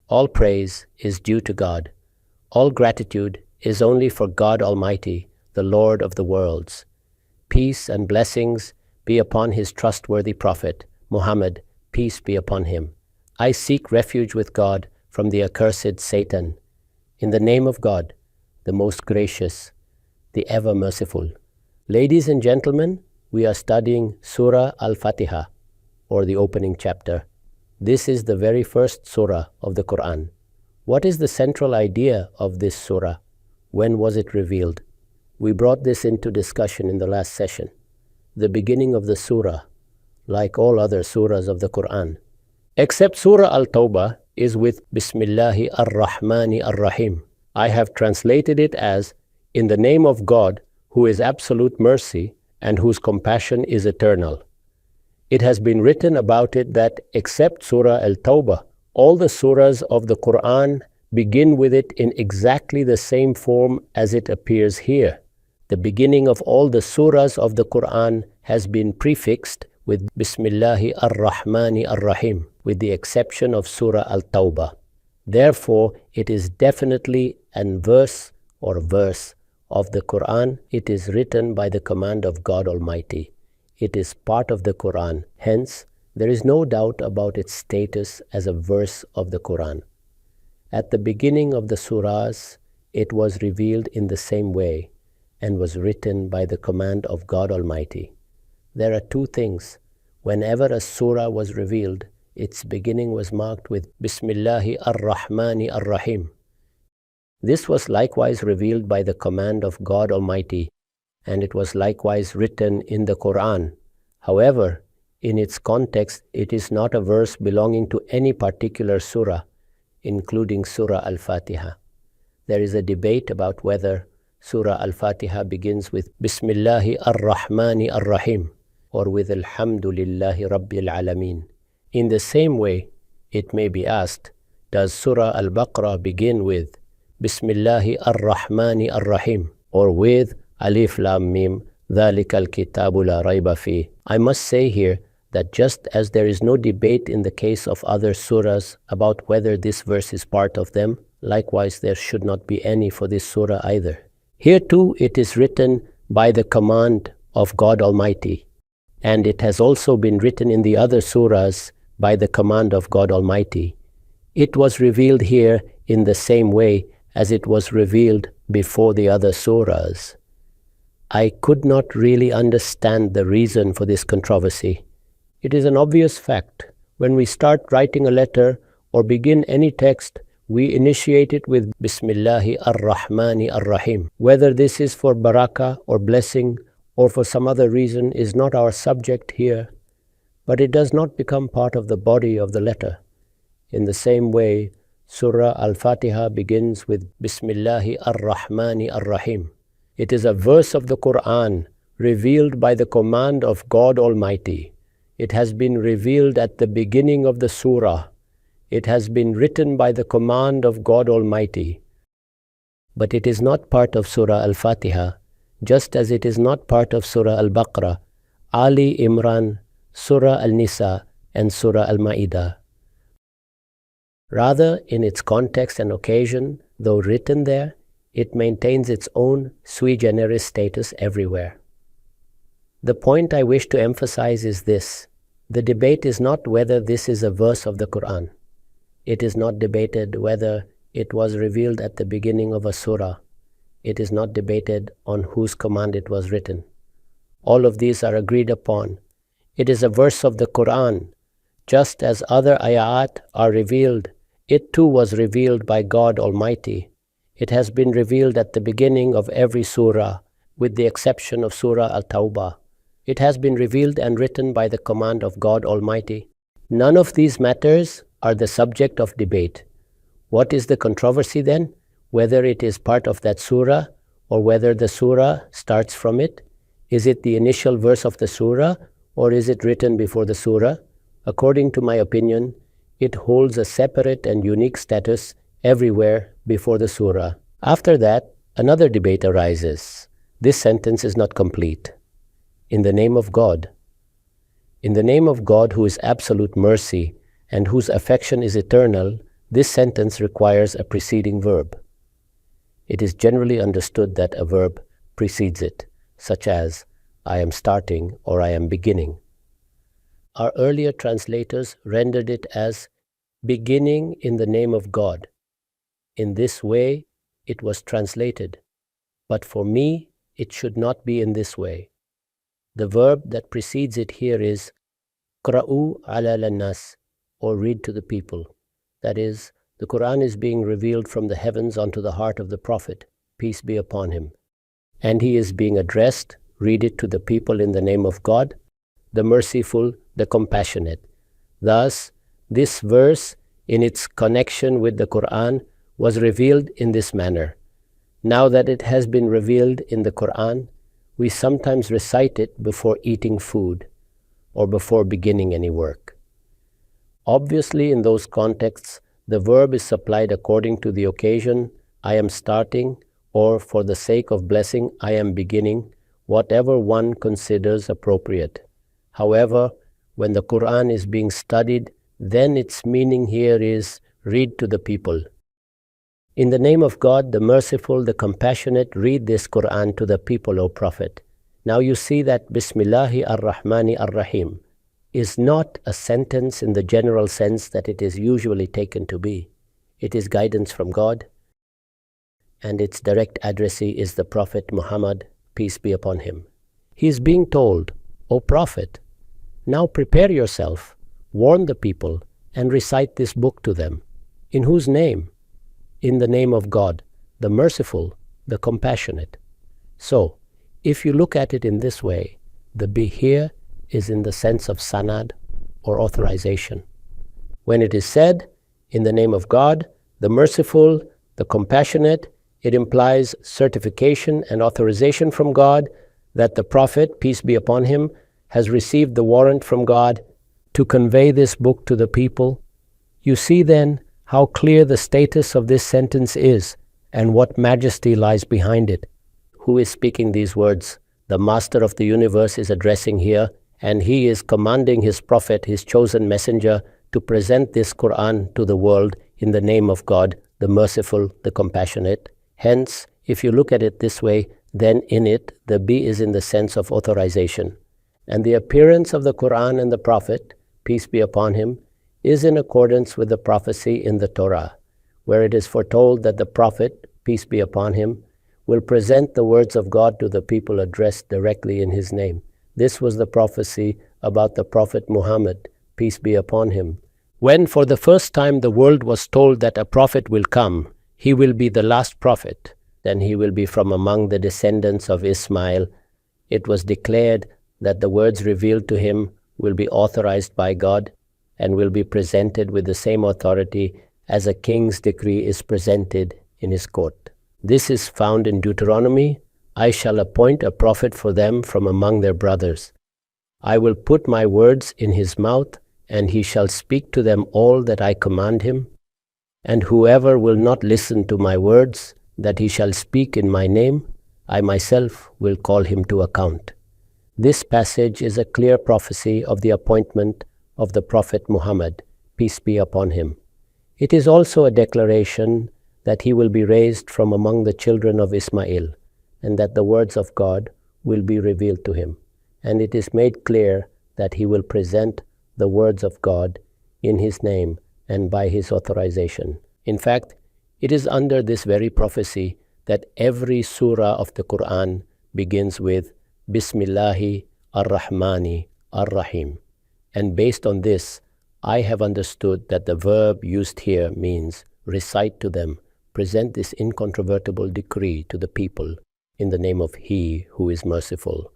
All praise is due to God. All gratitude is only for God Almighty, the Lord of the worlds. Peace and blessings be upon His trustworthy Prophet, Muhammad, peace be upon him. I seek refuge with God from the accursed Satan. In the name of God, the most gracious, the ever merciful. Ladies and gentlemen, we are studying Surah Al Fatihah, or the opening chapter. This is the very first surah of the Quran. What is the central idea of this surah? When was it revealed? We brought this into discussion in the last session. The beginning of the surah, like all other surahs of the Quran, except Surah Al-Tawbah, is with Bismillahi ar-Rahmani ar-Rahim. I have translated it as, in the name of God, who is absolute mercy and whose compassion is eternal. It has been written about it that except Surah Al-Tawbah, all the surahs of the Quran begin with it in exactly the same form as it appears here. The beginning of all the surahs of the Quran has been prefixed with Bismillahi ar-Rahmani ar-Rahim, with the exception of Surah Al-Tawbah. Therefore, it is definitely an verse of the Quran. It is written by the command of God Almighty. It is part of the Quran. Hence, there is no doubt about its status as a verse of the Quran. At the beginning of the surahs, it was revealed in the same way and was written by the command of God Almighty. There are two things. Whenever a surah was revealed, its beginning was marked with Bismillahi ar-Rahmani ar-Rahim. This was likewise revealed by the command of God Almighty, and it was likewise written in the Quran. However, in its context, it is not a verse belonging to any particular surah, including Surah Al Fatihah. There is a debate about whether Surah Al Fatihah begins with Bismillahi ar-Rahmani ar-Rahim or with Alhamdulillahi Rabbil Alameen. In the same way, it may be asked, does Surah Al-Baqarah begin with Bismillahi ar-Rahmani ar-Rahim or with Alif Lam Mim Dhalikal Kitabu La Rayba Fi? I must say here that just as there is no debate in the case of other surahs about whether this verse is part of them, likewise there should not be any for this surah either. Here too it is written by the command of God Almighty, and it has also been written in the other surahs by the command of God Almighty. It was revealed here in the same way as it was revealed before the other surahs. I could not really understand the reason for this controversy. It is an obvious fact. When we start writing a letter or begin any text, we initiate it with Bismillahi ar-Rahmani ar-Rahim. Whether this is for barakah or blessing or for some other reason is not our subject here, but it does not become part of the body of the letter. In the same way, Surah Al-Fatihah begins with Bismillahi ar-Rahmani ar-Rahim. It is a verse of the Quran revealed by the command of God Almighty. It has been revealed at the beginning of the surah. It has been written by the command of God Almighty. But it is not part of Surah Al-Fatihah, just as it is not part of Surah Al-Baqarah, Ali Imran, Surah Al-Nisa, and Surah Al-Ma'idah. Rather, in its context and occasion, though written there, it maintains its own sui generis status everywhere. The point I wish to emphasize is this. The debate is not whether this is a verse of the Quran. It is not debated whether it was revealed at the beginning of a surah. It is not debated on whose command it was written. All of these are agreed upon. It is a verse of the Quran. Just as other ayat are revealed, it too was revealed by God Almighty. It has been revealed at the beginning of every surah, with the exception of Surah Al-Tawbah. It has been revealed and written by the command of God Almighty. None of these matters are the subject of debate. What is the controversy then? Whether it is part of that surah or whether the surah starts from it? Is it the initial verse of the surah or is it written before the surah? According to my opinion, it holds a separate and unique status everywhere before the surah. After that, another debate arises. This sentence is not complete. In the name of God. In the name of God who is absolute mercy and whose affection is eternal, This sentence requires a preceding verb. It is generally understood that a verb precedes it, such as I am starting or I am beginning. Our earlier translators rendered it as beginning in the name of God. In this way, it was translated. But for me, it should not be in this way. The verb that precedes it here is Qra'u ala lannas, or read to the people. That is, the Quran is being revealed from the heavens onto the heart of the Prophet, peace be upon him. And he is being addressed, read it to the people in the name of God, the merciful, the compassionate. Thus, this verse, in its connection with the Quran, was revealed in this manner. Now that it has been revealed in the Quran, we sometimes recite it before eating food or before beginning any work. Obviously, in those contexts, the verb is supplied according to the occasion, I am starting, or for the sake of blessing, I am beginning, whatever one considers appropriate. However, when the Quran is being studied, then its meaning here is read to the people. In the name of God, the merciful, the compassionate, read this Quran to the people, O Prophet. Now you see that Bismillahi ar-Rahmani ar-Rahim is not a sentence in the general sense that it is usually taken to be. It is guidance from God, and its direct addressee is the Prophet Muhammad, peace be upon him. He is being told, O Prophet, now prepare yourself, warn the people, and recite this book to them. In whose name? In the name of God, the merciful, the compassionate. So, if you look at it in this way, the be here is in the sense of sanad or authorization. When it is said, in the name of God, the merciful, the compassionate, it implies certification and authorization from God that the Prophet, peace be upon him, has received the warrant from God to convey this book to the people. You see then how clear the status of this sentence is and what majesty lies behind it. Who is speaking these words? The Master of the universe is addressing here, and he is commanding his Prophet, his chosen messenger, to present this Quran to the world in the name of God, the merciful, the compassionate. Hence, if you look at it this way, then in it, the be is in the sense of authorization. And the appearance of the Quran and the Prophet, peace be upon him, is in accordance with the prophecy in the Torah, where it is foretold that the Prophet, peace be upon him, will present the words of God to the people addressed directly in his name. This was the prophecy about the Prophet Muhammad, peace be upon him. When for the first time the world was told that a prophet will come, he will be the last prophet, then he will be from among the descendants of Ismail. It was declared that the words revealed to him will be authorized by God and will be presented with the same authority as a king's decree is presented in his court. This is found in Deuteronomy. I shall appoint a prophet for them from among their brothers. I will put my words in his mouth, and he shall speak to them all that I command him. And whoever will not listen to my words, that he shall speak in my name, I myself will call him to account. This passage is a clear prophecy of the appointment of the Prophet Muhammad, peace be upon him. It is also a declaration that he will be raised from among the children of Ismail, and that the words of God will be revealed to him. And it is made clear that he will present the words of God in his name and by his authorization. In fact, it is under this very prophecy that every surah of the Quran begins with Bismillahi ar-Rahmani ar-Rahim. And based on this, I have understood that the verb used here means recite to them, present this incontrovertible decree to the people in the name of He who is merciful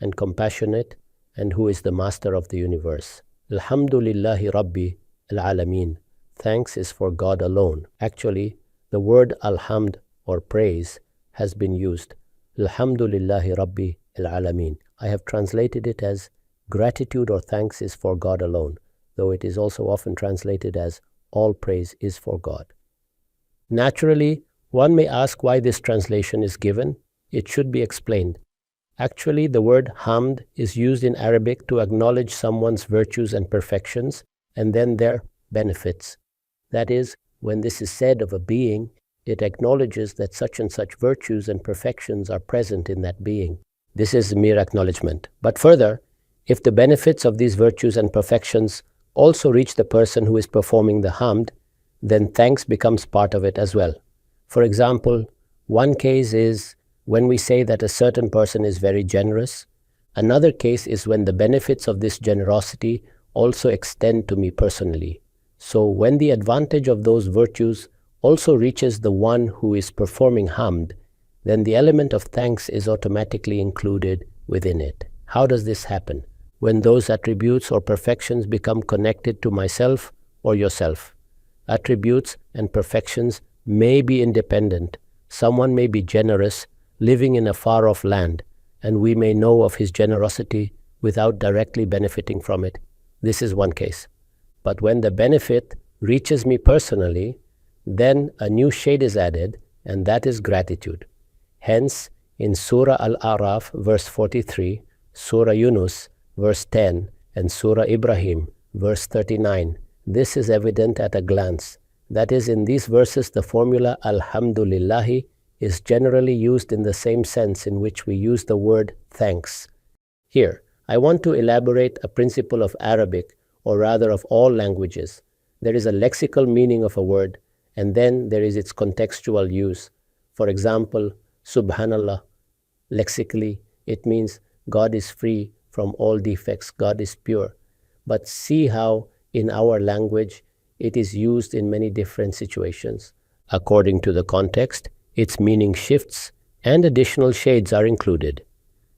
and compassionate and who is the Master of the universe. Alhamdulillahi Rabbi al-Alamin. Thanks is for God alone. Actually, the word alhamd or praise has been used. Alhamdulillahi Rabbi al-Alamin. I have translated it as gratitude or thanks is for God alone, though it is also often translated as all praise is for God. Naturally, one may ask why this translation is given. It should be explained. Actually, the word hamd is used in Arabic to acknowledge someone's virtues and perfections and then their benefits. That is, When this is said of a being, it acknowledges that such and such virtues and perfections are present in that being. This is mere acknowledgement. But further, if the benefits of these virtues and perfections also reach the person who is performing the hamd, then thanks becomes part of it as well. For example, one case is when we say that a certain person is very generous. Another case is when the benefits of this generosity also extend to me personally. So when the advantage of those virtues also reaches the one who is performing hamd, then the element of thanks is automatically included within it. How does this happen? When those attributes or perfections become connected to myself or yourself. Attributes and perfections may be independent. Someone may be generous, living in a far-off land, and we may know of his generosity without directly benefiting from it. This is one case. But when the benefit reaches me personally, then a new shade is added, and that is gratitude. Hence, in Surah Al-A'raf, verse 43, Surah Yunus, verse 10, and Surah Ibrahim, verse 39, this is evident at a glance. That is, in these verses, the formula Alhamdulillahi is generally used in the same sense in which we use the word thanks. Here, I want to elaborate a principle of Arabic, or rather of all languages. There is a lexical meaning of a word, and then there is its contextual use. For example, Subhanallah, lexically, it means God is free from all defects, God is pure. But see how in our language it is used in many different situations. According to the context, its meaning shifts and additional shades are included.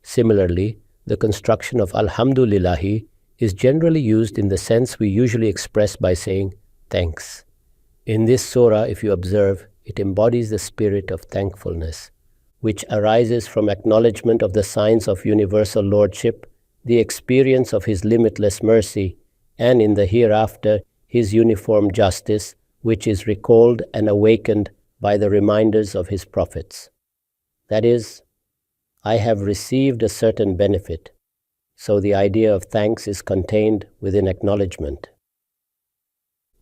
Similarly, the construction of Alhamdulillahi is generally used in the sense we usually express by saying thanks. In this surah, if you observe, it embodies the spirit of thankfulness, which arises from acknowledgement of the signs of universal lordship, the experience of his limitless mercy, and in the hereafter, his uniform justice, which is recalled and awakened by the reminders of his prophets. That is, I have received a certain benefit, so the idea of thanks is contained within acknowledgement.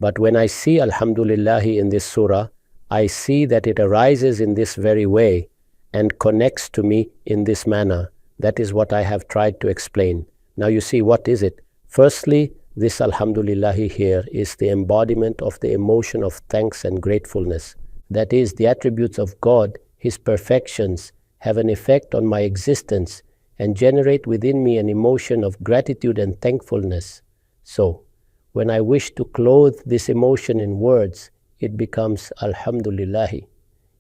But when I see Alhamdulillahi in this surah, I see that it arises in this very way and connects to me in this manner. That is what I have tried to explain. Now you see, what is it? Firstly, this Alhamdulillahi here is the embodiment of the emotion of thanks and gratefulness. That is, the attributes of God, His perfections, have an effect on my existence and generate within me an emotion of gratitude and thankfulness. So, when I wish to clothe this emotion in words, it becomes Alhamdulillahi.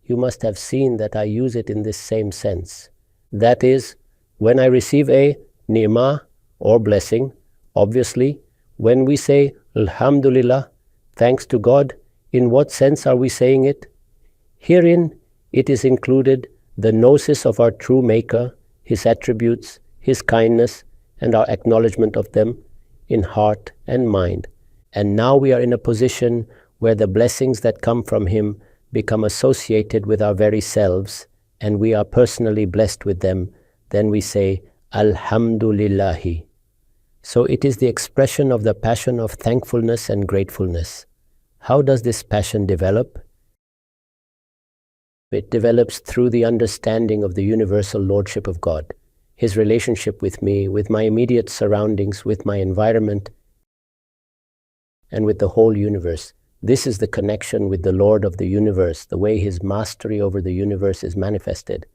You must have seen that I use it in this same sense. That is, when I receive a ni'mah or blessing, obviously, when we say Alhamdulillah, thanks to God, in what sense are we saying it? Herein, it is included the gnosis of our true Maker, His attributes, His kindness, and our acknowledgement of them in heart and mind. And now we are in a position where the blessings that come from Him become associated with our very selves, and we are personally blessed with them. Then we say, Alhamdulillahi. So it is the expression of the passion of thankfulness and gratefulness. How does this passion develop? It develops through the understanding of the universal lordship of God, His relationship with me, with my immediate surroundings, with my environment, and with the whole universe. This is the connection with the Lord of the universe, the way His mastery over the universe is manifested.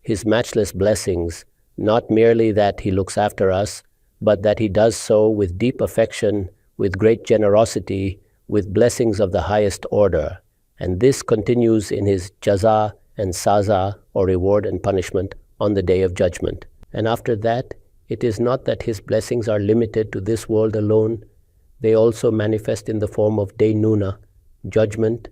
His matchless blessings, not merely that He looks after us, but that He does so with deep affection, with great generosity, with blessings of the highest order. And this continues in His jaza and saza, or reward and punishment, on the Day of Judgment. And after that, it is not that His blessings are limited to this world alone. They also manifest in the form of daynuna, judgment,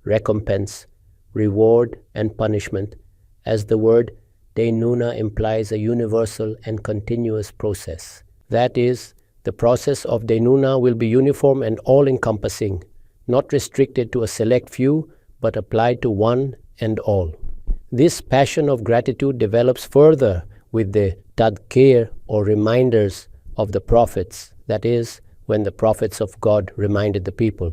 recompense, reward, and punishment, as the word daynuna implies a universal and continuous process. That is, the process of daynuna will be uniform and all-encompassing, not restricted to a select few, but applied to one and all. This passion of gratitude develops further with the tadkir, or reminders of the prophets, that is, when the prophets of God reminded the people.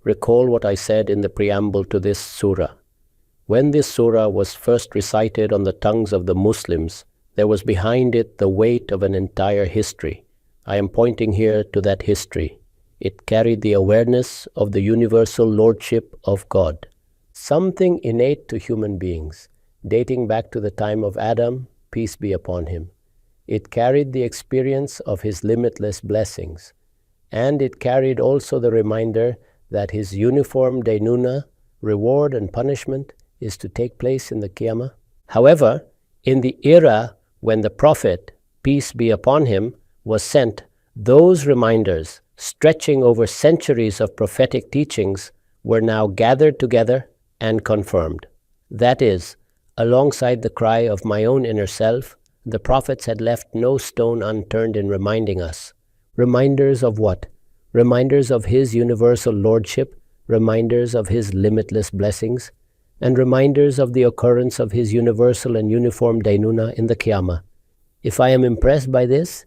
recall what I said in the preamble to this surah. When this surah was first recited on the tongues of the Muslims, there was behind it the weight of an entire history. I am pointing here to that history. It carried the awareness of the universal lordship of God, something innate to human beings, dating back to the time of Adam, peace be upon him. It carried the experience of his limitless blessings, and it carried also the reminder that his uniform daynuna, reward and punishment, is to take place in the Qiyamah. However, in the era when the Prophet, peace be upon him, was sent, those reminders, stretching over centuries of prophetic teachings, were now gathered together and confirmed. That is, alongside the cry of my own inner self, the prophets had left no stone unturned in reminding us. Reminders of what? Reminders of his universal lordship, reminders of his limitless blessings, and reminders of the occurrence of his universal and uniform daynuna in the Qiyamah. If I am impressed by this,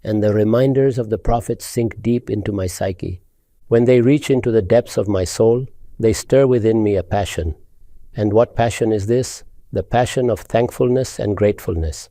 and the reminders of the prophets sink deep into my psyche, when they reach into the depths of my soul, they stir within me a passion. And what passion is this? The passion of thankfulness and gratefulness.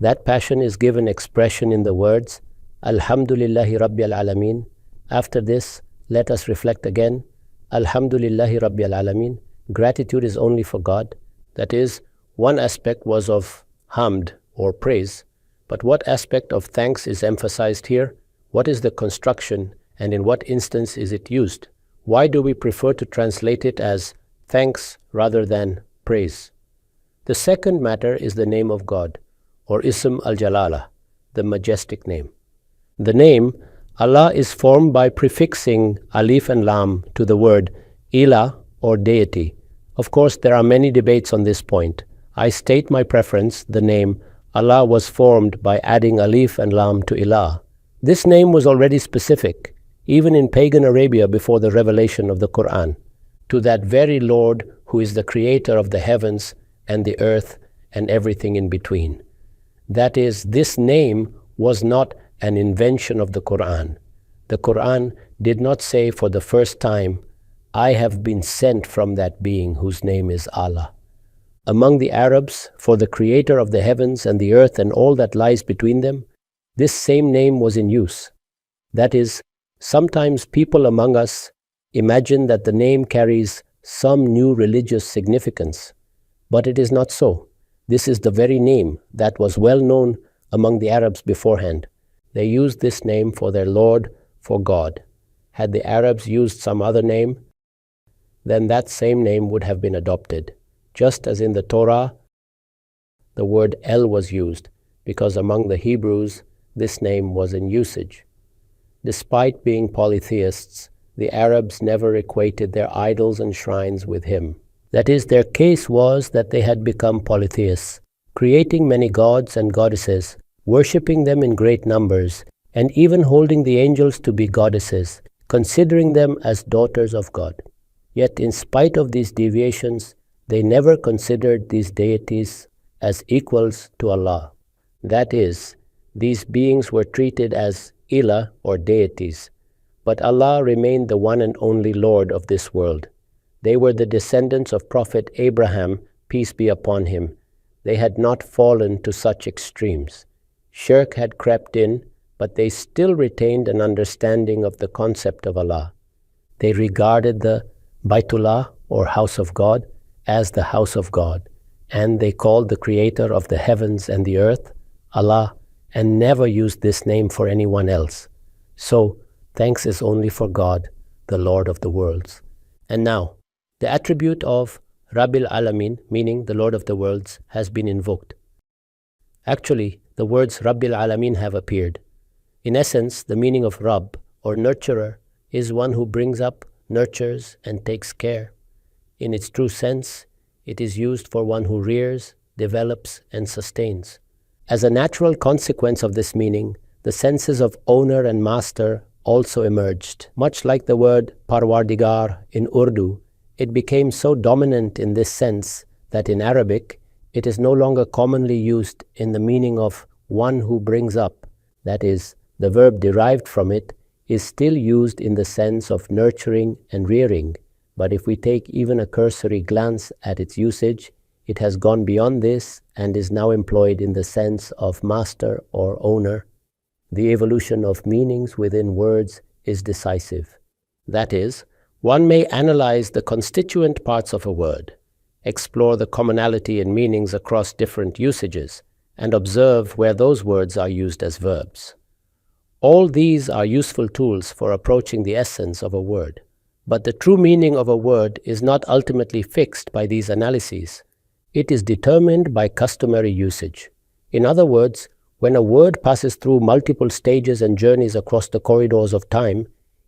That passion is given expression in the words, Alhamdulillahi Rabbil Alameen. After this, let us reflect again, Alhamdulillahi Rabbil Alameen. Gratitude is only for God. That is, one aspect was of hamd or praise, but what aspect of thanks is emphasized here? What is the construction, and in what instance is it used? Why do we prefer to translate it as thanks rather than praise? The second matter is the name of God, or Ism al-Jalala, the majestic name. The name Allah is formed by prefixing alif and lam to the word ilah or deity. Of course, there are many debates on this point. I state my preference, the name Allah was formed by adding alif and lam to ilah. This name was already specific, even in pagan Arabia before the revelation of the Quran, to that very Lord who is the creator of the heavens and the earth and everything in between. That is, this name was not an invention of the Quran. The Quran did not say for the first time, I have been sent from that being whose name is Allah. Among the Arabs, for the creator of the heavens and the earth and all that lies between them, this same name was in use. That is, sometimes people among us imagine that the name carries some new religious significance, but it is not so. This is the very name that was well known among the Arabs beforehand. They used this name for their Lord, for God. Had the Arabs used some other name, then that same name would have been adopted. Just as in the Torah, the word El was used, because among the Hebrews, this name was in usage. Despite being polytheists, the Arabs never equated their idols and shrines with him. That is, their case was that they had become polytheists, creating many gods and goddesses, worshipping them in great numbers, and even holding the angels to be goddesses, considering them as daughters of God. Yet in spite of these deviations, they never considered these deities as equals to Allah. That is, these beings were treated as ilah or deities, but Allah remained the one and only Lord of this world. They were the descendants of Prophet Abraham, peace be upon him. They had not fallen to such extremes. Shirk had crept in, but they still retained an understanding of the concept of Allah. They regarded the Baitullah, or house of God, as the house of God, and they called the creator of the heavens and the earth Allah, and never used this name for anyone else. So, thanks is only for God, the Lord of the worlds. And now, the attribute of Rabbil Alamin, meaning the Lord of the worlds, has been invoked. Actually, the words Rabbil Alamin have appeared. In essence, the meaning of Rabb, or nurturer, is one who brings up, nurtures, and takes care. In its true sense, it is used for one who rears, develops, and sustains. As a natural consequence of this meaning, the senses of owner and master also emerged. Much like the word Parwardigar in Urdu, it became so dominant in this sense that in Arabic, it is no longer commonly used in the meaning of one who brings up. That is, the verb derived from it is still used in the sense of nurturing and rearing, but if we take even a cursory glance at its usage, it has gone beyond this and is now employed in the sense of master or owner. The evolution of meanings within words is decisive. That is, one may analyze the constituent parts of a word, explore the commonality in meanings across different usages, and observe where those words are used as verbs. All these are useful tools for approaching the essence of a word, but the true meaning of a word is not ultimately fixed by these analyses. It is determined by customary usage. In other words, when a word passes through multiple stages and journeys across the corridors of time,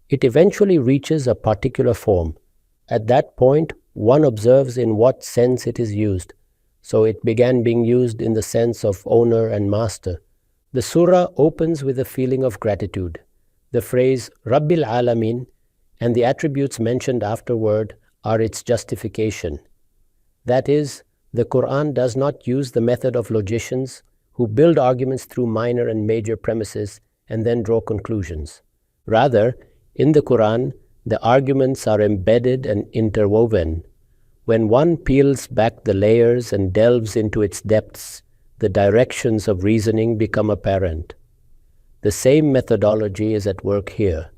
it eventually reaches a particular form. At that point, one observes in what sense it is used. So it began being used in the sense of owner and master. The surah opens with a feeling of gratitude. The phrase Rabbil Alamin and the attributes mentioned afterward are its justification. That is, the Quran does not use the method of logicians who build arguments through minor and major premises and then draw conclusions. Rather, in the Quran, the arguments are embedded and interwoven. When one peels back the layers and delves into its depths, the directions of reasoning become apparent. The same methodology is at work here.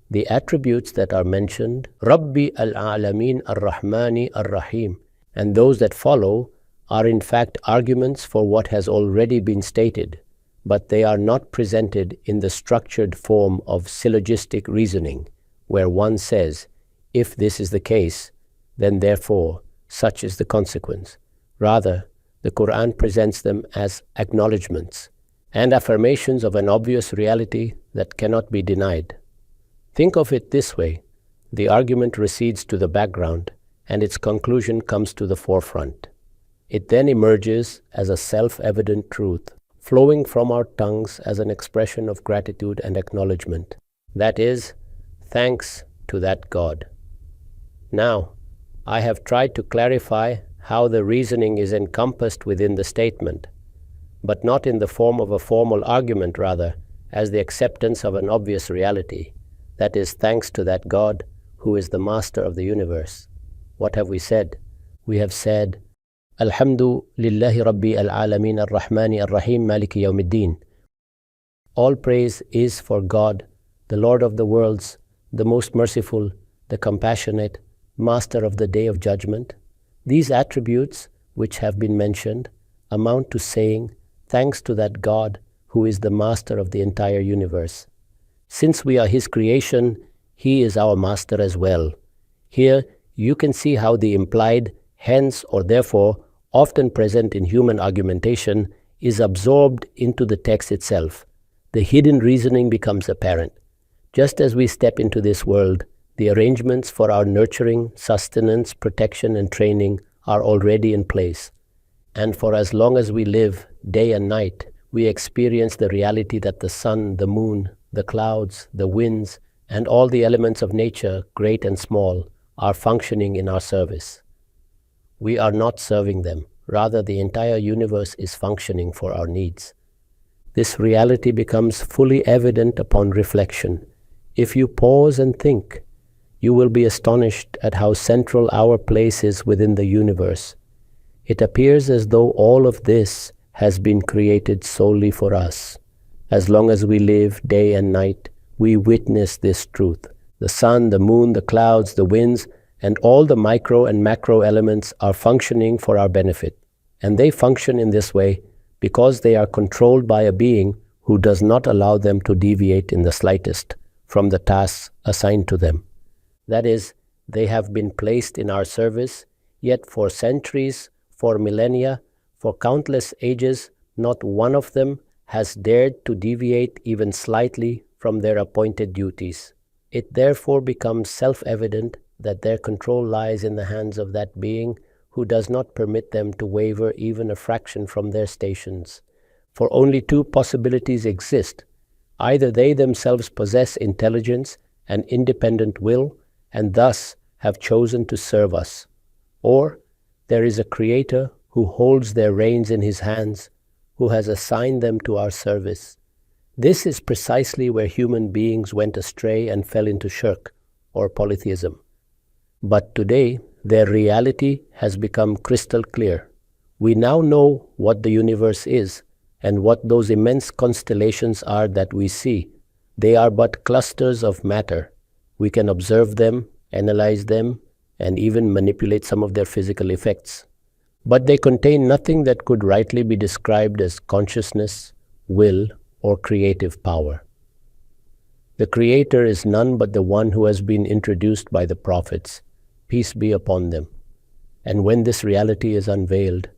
The attributes that are mentioned, Rabbi al-Alamin ar-Rahmani ar-Rahim, and those that follow are in fact arguments for what has already been stated, but they are not presented in the structured form of syllogistic reasoning, where one says, if this is the case, then therefore such is the consequence. Rather, the Quran presents them as acknowledgements and affirmations of an obvious reality that cannot be denied. Think of it this way: the argument recedes to the background and its conclusion comes to the forefront. It then emerges as a self-evident truth, flowing from our tongues as an expression of gratitude and acknowledgement. That is, thanks to that God. Now, I have tried to clarify how the reasoning is encompassed within the statement, but not in the form of a formal argument, rather, as the acceptance of an obvious reality. That is, thanks to that God who is the master of the universe. What have we said? We have said, Alhamdu lillahi Rabbi al-Alamin ar-Rahmani ar-Rahim Maliki Yawmiddin. All praise is for God, the Lord of the worlds, the most merciful, the compassionate, master of the day of judgment. These attributes, which have been mentioned, amount to saying, thanks to that God who is the master of the entire universe. Since we are His creation, He is our master as well. Here, you can see how the implied, hence or therefore, often present in human argumentation, is absorbed into the text itself. The hidden reasoning becomes apparent. Just as we step into this world, the arrangements for our nurturing, sustenance, protection, and training are already in place. And for as long as we live, day and night, we experience the reality that the sun, the moon, the clouds, the winds, and all the elements of nature, great and small, are functioning in our service. We are not serving them. Rather, the entire universe is functioning for our needs. This reality becomes fully evident upon reflection. If you pause and think, you will be astonished at how central our place is within the universe. It appears as though all of this has been created solely for us. As long as we live day and night, we witness this truth. The sun, the moon, the clouds, the winds, and all the micro and macro elements are functioning for our benefit. And they function in this way because they are controlled by a being who does not allow them to deviate in the slightest from the tasks assigned to them. That is, they have been placed in our service, yet for centuries, for millennia, for countless ages, not one of them has dared to deviate even slightly from their appointed duties. It therefore becomes self-evident that their control lies in the hands of that being who does not permit them to waver even a fraction from their stations. For only two possibilities exist. Either they themselves possess intelligence and independent will, and thus have chosen to serve us, or there is a Creator who holds their reins in His hands, who has assigned them to our service. This is precisely where human beings went astray and fell into shirk, or polytheism. But today, their reality has become crystal clear. We now know what the universe is and what those immense constellations are that we see. They are but clusters of matter. We can observe them, analyze them, and even manipulate some of their physical effects. But they contain nothing that could rightly be described as consciousness, will, or creative power. The Creator is none but the one who has been introduced by the prophets, peace be upon them. And when this reality is unveiled,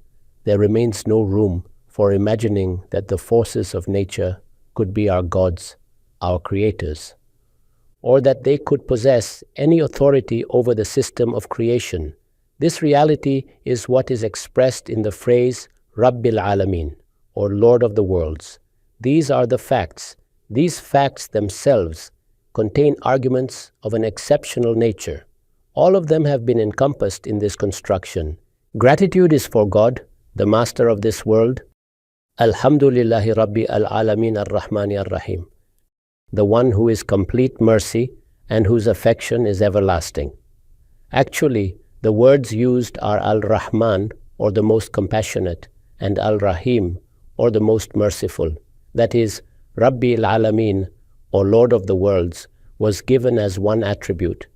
there remains no room for imagining that the forces of nature could be our gods, our creators, or that they could possess any authority over the system of creation. This reality is what is expressed in the phrase Rabbil Alameen, or Lord of the Worlds. These are the facts. These facts themselves contain arguments of an exceptional nature. All of them have been encompassed in this construction. Gratitude is for God, the master of this world. Alhamdulillahi Rabbi al-Alameen ar-Rahmani ar-Rahim, the one who is complete mercy and whose affection is everlasting. Actually, the words used are Al-Rahman, or the most compassionate, and Al-Rahim, or the most merciful. That is, Rabbi al-Alameen, or Lord of the Worlds, was given as one attribute.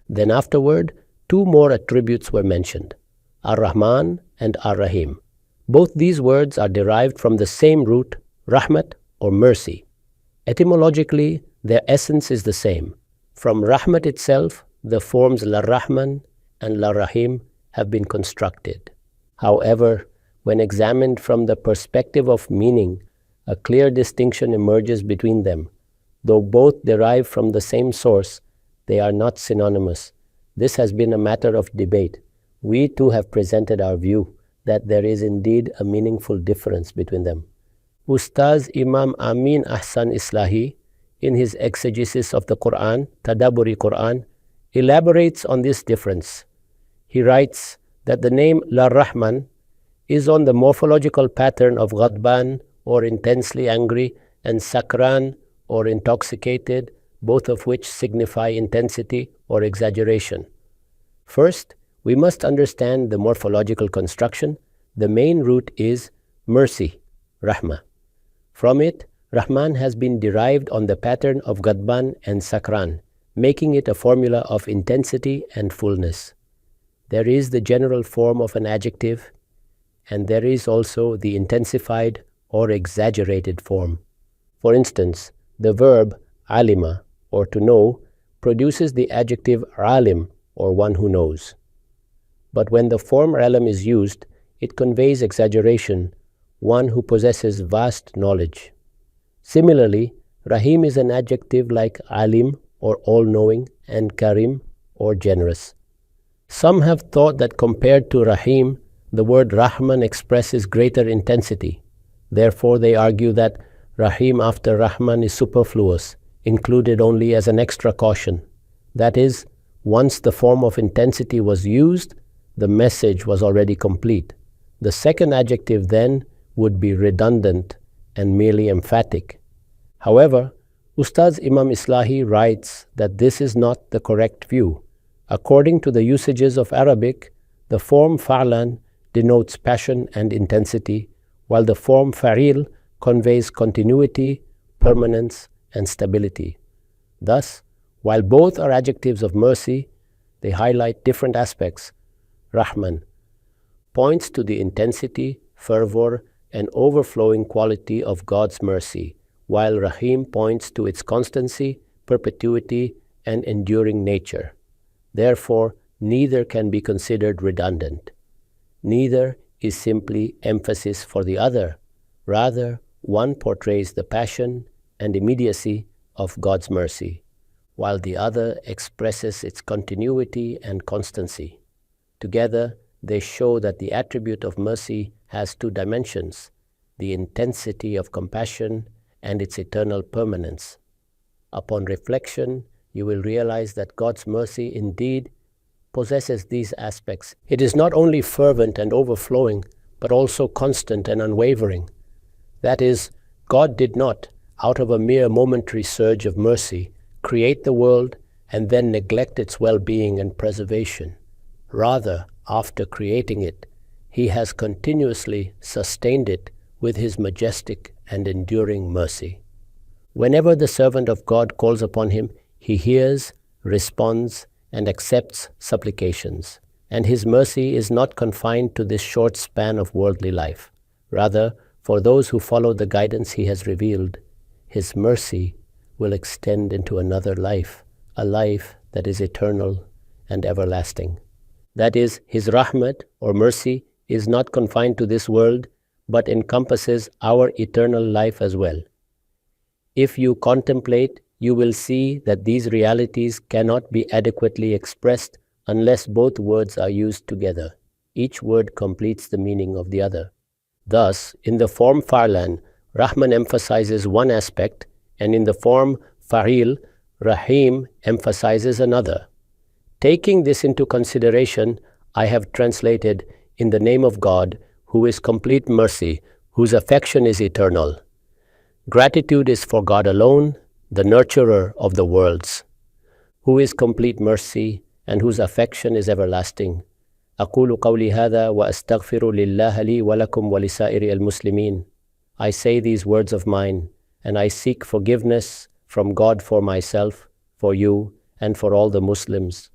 Then afterward, two more attributes were mentioned, Ar-Rahman and Ar-Rahim. Both these words are derived from the same root, Rahmat, or mercy. Etymologically, their essence is the same. From Rahmat itself, the forms La Rahman and La Rahim have been constructed. However, when examined from the perspective of meaning, a clear distinction emerges between them. Though both derive from the same source, they are not synonymous. This has been a matter of debate. We too have presented our view that there is indeed a meaningful difference between them. Ustaz Imam Amin Ahsan Islahi, in his exegesis of the Quran, Tadabburi Quran, elaborates on this difference. He writes that the name La Rahman is on the morphological pattern of Ghadban, or intensely angry, and Sakran, or intoxicated, both of which signify intensity or exaggeration. First, we must understand the morphological construction. The main root is mercy, Rahma. From it, Rahman has been derived on the pattern of Ghadban and Sakran, making it a formula of intensity and fullness. There is the general form of an adjective, and there is also the intensified or exaggerated form. For instance, the verb alima, or to know, produces the adjective alim, or one who knows. But when the form alim is used, it conveys exaggeration, one who possesses vast knowledge. Similarly, Rahim is an adjective like alim, or all-knowing, and karim, or generous. Some have thought that compared to Rahim, the word Rahman expresses greater intensity. Therefore, they argue that Rahim after Rahman is superfluous, included only as an extra caution. That is, once the form of intensity was used, the message was already complete. The second adjective then would be redundant and merely emphatic. However, Ustaz Imam Islahi writes that this is not the correct view. According to the usages of Arabic, the form fa'lan denotes passion and intensity, while the form fa'il conveys continuity, permanence, and stability. Thus, while both are adjectives of mercy, they highlight different aspects. Rahman points to the intensity, fervor, and overflowing quality of God's mercy, while Rahim points to its constancy, perpetuity, and enduring nature. Therefore, neither can be considered redundant. Neither is simply emphasis for the other. Rather, one portrays the passion and immediacy of God's mercy, while the other expresses its continuity and constancy. Together, they show that the attribute of mercy has two dimensions, the intensity of compassion and its eternal permanence. Upon reflection, you will realize that God's mercy indeed possesses these aspects. It is not only fervent and overflowing, but also constant and unwavering. That is, God did not, out of a mere momentary surge of mercy, create the world and then neglect its well-being and preservation. Rather, after creating it, He has continuously sustained it with His majestic and enduring mercy. Whenever the servant of God calls upon Him, He hears, responds, and accepts supplications. And His mercy is not confined to this short span of worldly life. Rather, for those who follow the guidance He has revealed, His mercy will extend into another life, a life that is eternal and everlasting. That is, His rahmat or mercy is not confined to this world, but encompasses our eternal life as well. If you contemplate, you will see that these realities cannot be adequately expressed unless both words are used together. Each word completes the meaning of the other. Thus, in the form Farlan, Rahman emphasizes one aspect, and in the form Faril, Rahim emphasizes another. Taking this into consideration, I have translated, in the name of God, who is complete mercy, whose affection is eternal. Gratitude is for God alone, the nurturer of the worlds, who is complete mercy and whose affection is everlasting. أقول قولي هذا وأستغفر لله لي ولكم ولسائر المسلمين. I say these words of mine, and I seek forgiveness from God for myself, for you, and for all the Muslims.